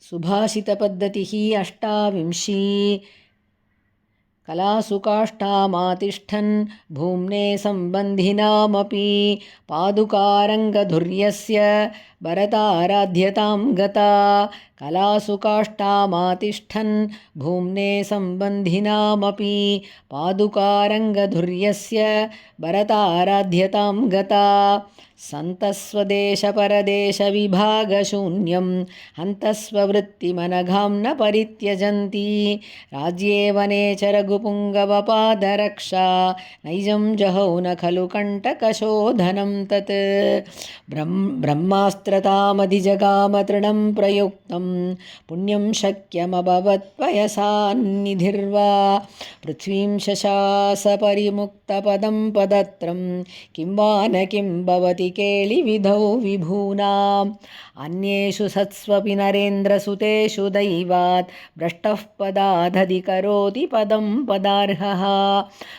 सुभाषितपद्धतिः अष्टाविंशी कलासु काष्ठामातिष्ठन् भूम्ने सम्बन्धिनामपि पादुकारङ्गधुर्यस्य भरताराध्यतां गता कलासु काष्ठामातिष्ठन् भूम्ने सम्बन्धिनामपि पादुकारङ्गधुर्यस्य भरताराध्यतां गता सन्तस्वदेशपरदेशविभागशून्यं हन्तस्ववृत्तिमनघां न परित्यजन्ति राज्ये वने च रघुपुङ्गवपादरक्षा नैजं जहौ न खलु कण्टकशोधनं तत् ब्रह्मास्त्रतामधिजगाम तृणं प्रयुक्तं पुण्यं शक्यमभवत्पयसान्निधिर्वा पृथ्वीं शशास परिमुक्तपदं पदत्रं किं वा न किं भवति केलिविधौ विभूनाम् अन्येषु सत्स्वपि नरेन्द्रसुतेषु दैवात् भ्रष्टः पदादधिकरोति पदं पदार्हः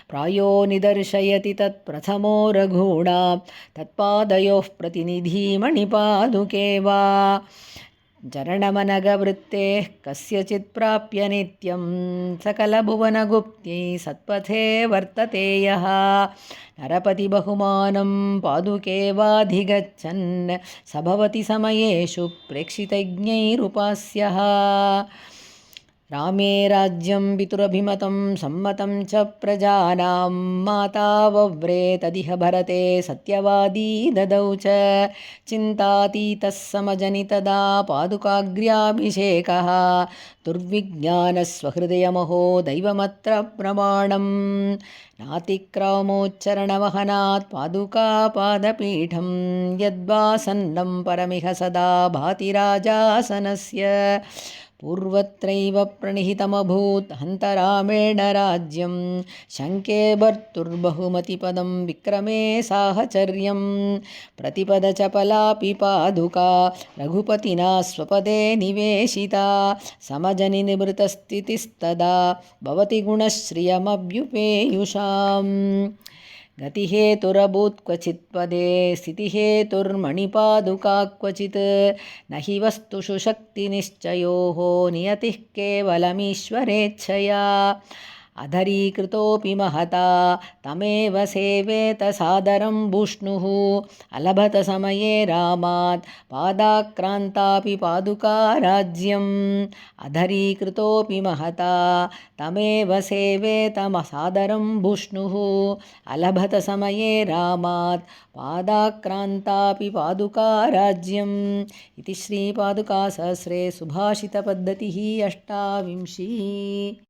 प्रायो निदर्शयति तत्प्रथमो रघूणां तत्पादयोः प्रतिनिधि मणिपादुके वा चरणमनगवृत्तेः कस्यचित् प्राप्य नित्यं सकलभुवनगुप्त्यै सत्पथे वर्तते यः नरपतिबहुमानं पादुके वाधिगच्छन् स भवति समयेषु प्रेक्षितज्ञैरुपास्यः रामे राज्यं पितुरभिमतं सम्मतं च प्रजानां माता वव्रे तदिह भरते सत्यवादी ददौ च चिन्तातीतः समजनितदा पादुकाग्र्याभिषेकः दुर्विज्ञानस्वहृदयमहो दैवमत्र प्रमाणं नातिक्रामोच्चरणवहनात् पादुकापादपीठं यद्वासन्नं परमिह सदा भाति राजासनस्य पूर्वत्रैव प्रणिहितमभूत् हन्तरामेण राज्यं शङ्के भर्तुर्बहुमतिपदं विक्रमे साहचर्यं प्रतिपदचपलापि पादुका रघुपतिना स्वपदे निवेशिता समजनिनिवृतस्थितिस्तदा भवति गुणश्रियमभ्युपेयुषाम् गतिहेतुरभूत् क्वचित् पदे स्थितिहेतुर्मणिपादुका क्वचित् न हि वस्तुषु शक्तिनिश्चयोः नियतिः केवलमीश्वरेच्छया अधरीकृतोऽपि महता तमेव सेवेत सादरं भूष्णुः अलभत समये रामात् पादाक्रान्तापि पादुका राज्यम् अधरीकृतोऽपि महता तमेव सेवेत सादरं भूष्णुः अलभत समये रामात् पादाक्रान्तापि पादुका राज्यम् इति श्रीपादुकासहस्रे सुभाषितपद्धतिः अष्टाविंशी।